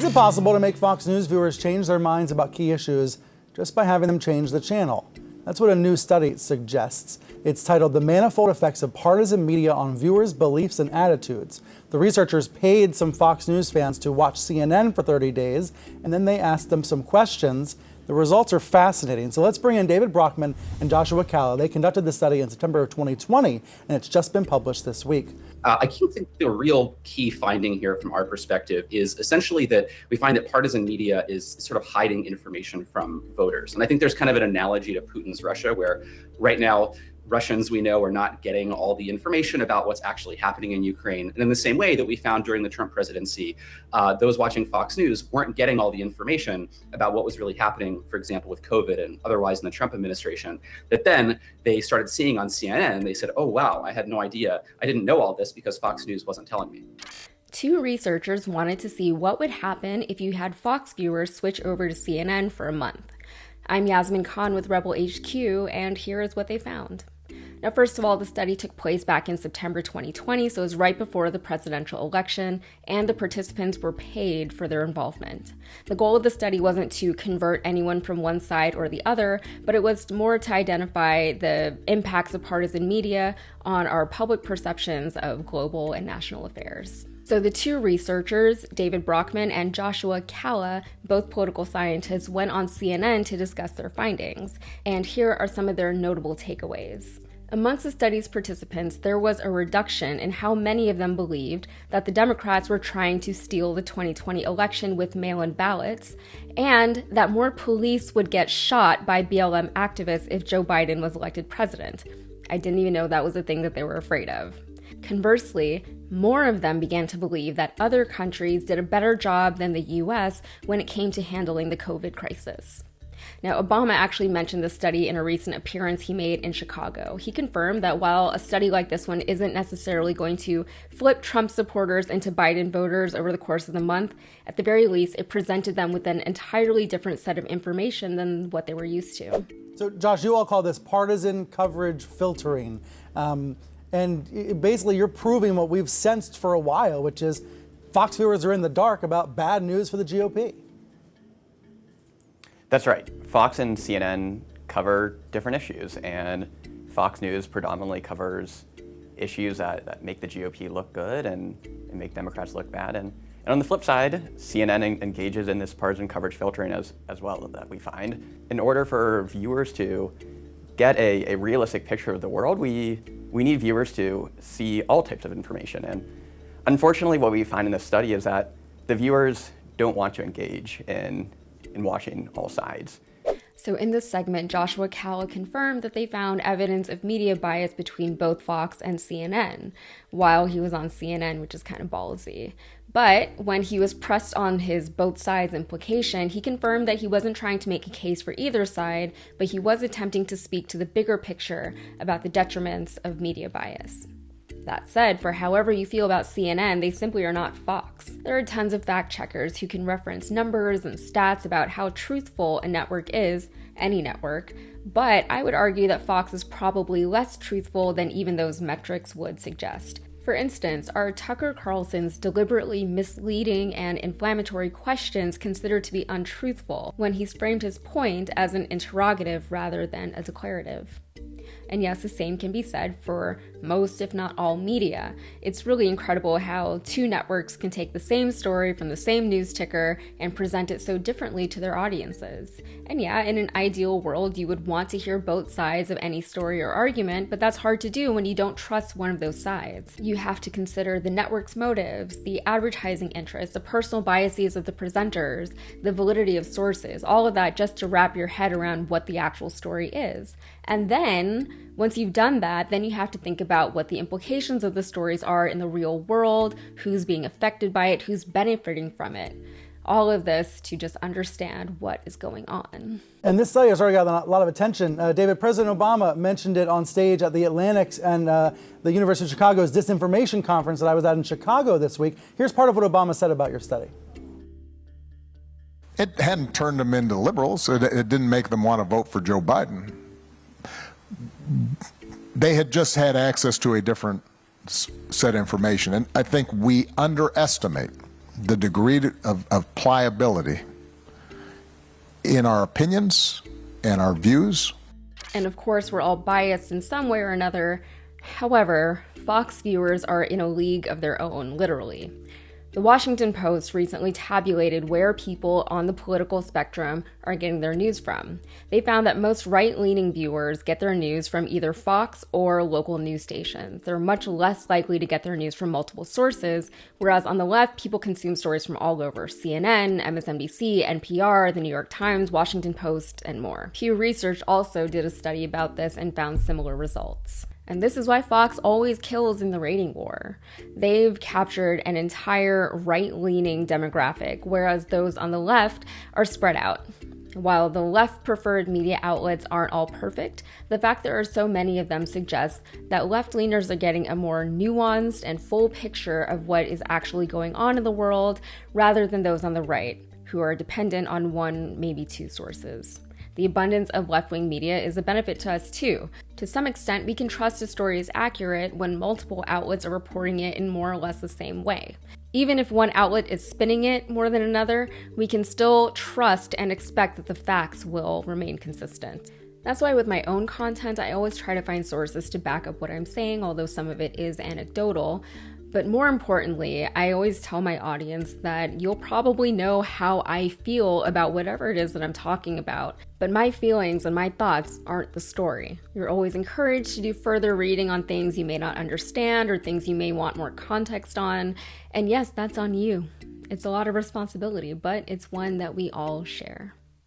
Is it possible to make Fox News viewers change their minds about key issues just by having them change the channel? That's what a new study suggests. It's titled "The Manifold Effects of Partisan Media on Viewers' Beliefs and Attitudes." The researchers paid some Fox News fans to watch CNN for 30 days, and then they asked them some questions. The results are fascinating. So let's bring in David Brockman and Joshua Calla. They conducted the study in September of 2020, and it's just been published this week. I think the real key finding here from our perspective is essentially that we find that partisan media is sort of hiding information from voters. And I think there's kind of an analogy to Putin's Russia, where right now Russians, we know, are not getting all the information about what's actually happening in Ukraine. And in the same way that we found during the Trump presidency, those watching Fox News weren't getting all the information about what was really happening, for example, with COVID and otherwise in the Trump administration, that then they started seeing on CNN and they said, oh, wow, I had no idea. I didn't know all this because Fox News wasn't telling me. Two researchers wanted to see what would happen if you had Fox viewers switch over to CNN for a month. I'm Yasmin Khan with Rebel HQ, and here is what they found. Now, first of all, the study took place back in September 2020, so it was right before the presidential election, and the participants were paid for their involvement. The goal of the study wasn't to convert anyone from one side or the other, but it was more to identify the impacts of partisan media on our public perceptions of global and national affairs. So the two researchers, David Brockman and Joshua Calla, both political scientists, went on CNN to discuss their findings. And here are some of their notable takeaways. Amongst the study's participants, there was a reduction in how many of them believed that the Democrats were trying to steal the 2020 election with mail-in ballots, and that more police would get shot by BLM activists if Joe Biden was elected president. I didn't even know that was a thing that they were afraid of. Conversely, more of them began to believe that other countries did a better job than the US when it came to handling the COVID crisis. Now, Obama actually mentioned this study in a recent appearance he made in Chicago. He confirmed that while a study like this one isn't necessarily going to flip Trump supporters into Biden voters over the course of the month, at the very least, it presented them with an entirely different set of information than what they were used to. So, Josh, you all call this partisan coverage filtering. And basically, you're proving what we've sensed for a while, which is Fox viewers are in the dark about bad news for the GOP. That's right. Fox and CNN cover different issues, and Fox News predominantly covers issues that make the GOP look good and make Democrats look bad. And on the flip side, CNN engages in this partisan coverage filtering as well that we find. In order for viewers to get a realistic picture of the world, we need viewers to see all types of information. And unfortunately, what we find in this study is that the viewers don't want to engage in watching all sides. So in this segment, Joshua Calla confirmed that they found evidence of media bias between both Fox and CNN while he was on CNN, which is kind of ballsy. But when he was pressed on his both sides implication, he confirmed that he wasn't trying to make a case for either side, but he was attempting to speak to the bigger picture about the detriments of media bias. That said, for however you feel about CNN, they simply are not Fox. There are tons of fact checkers who can reference numbers and stats about how truthful a network is, any network, but I would argue that Fox is probably less truthful than even those metrics would suggest. For instance, are Tucker Carlson's deliberately misleading and inflammatory questions considered to be untruthful when he's framed his point as an interrogative rather than a declarative? And yes, the same can be said for most, if not all, media. It's really incredible how two networks can take the same story from the same news ticker and present it so differently to their audiences. And yeah, in an ideal world, you would want to hear both sides of any story or argument, but that's hard to do when you don't trust one of those sides. You have to consider the network's motives, the advertising interests, the personal biases of the presenters, the validity of sources, all of that just to wrap your head around what the actual story is. And then, once you've done that, then you have to think about what the implications of the stories are in the real world, who's being affected by it, who's benefiting from it. All of this to just understand what is going on. And this study has already got a lot of attention. David, President Obama mentioned it on stage at the Atlantic's and the University of Chicago's disinformation conference that I was at in Chicago this week. Here's part of what Obama said about your study. It hadn't turned them into liberals. It didn't make them want to vote for Joe Biden. They had just had access to a different set of information. And I think we underestimate the degree of pliability in our opinions and our views. And of course, we're all biased in some way or another. However, Fox viewers are in a league of their own, literally. The Washington Post recently tabulated where people on the political spectrum are getting their news from. They found that most right-leaning viewers get their news from either Fox or local news stations. They're much less likely to get their news from multiple sources, whereas on the left, people consume stories from all over: CNN, MSNBC, NPR, the New York Times, Washington Post, and more. Pew Research also did a study about this and found similar results. And this is why Fox always kills in the rating war. They've captured an entire right-leaning demographic, whereas those on the left are spread out. While the left-preferred media outlets aren't all perfect, the fact there are so many of them suggests that left-leaners are getting a more nuanced and full picture of what is actually going on in the world, rather than those on the right, who are dependent on one, maybe two sources. The abundance of left-wing media is a benefit to us too. To some extent, we can trust a story is accurate when multiple outlets are reporting it in more or less the same way. Even if one outlet is spinning it more than another, we can still trust and expect that the facts will remain consistent. That's why with my own content, I always try to find sources to back up what I'm saying, although some of it is anecdotal. But more importantly, I always tell my audience that you'll probably know how I feel about whatever it is that I'm talking about, but my feelings and my thoughts aren't the story. You're always encouraged to do further reading on things you may not understand or things you may want more context on. And yes, that's on you. It's a lot of responsibility, but it's one that we all share.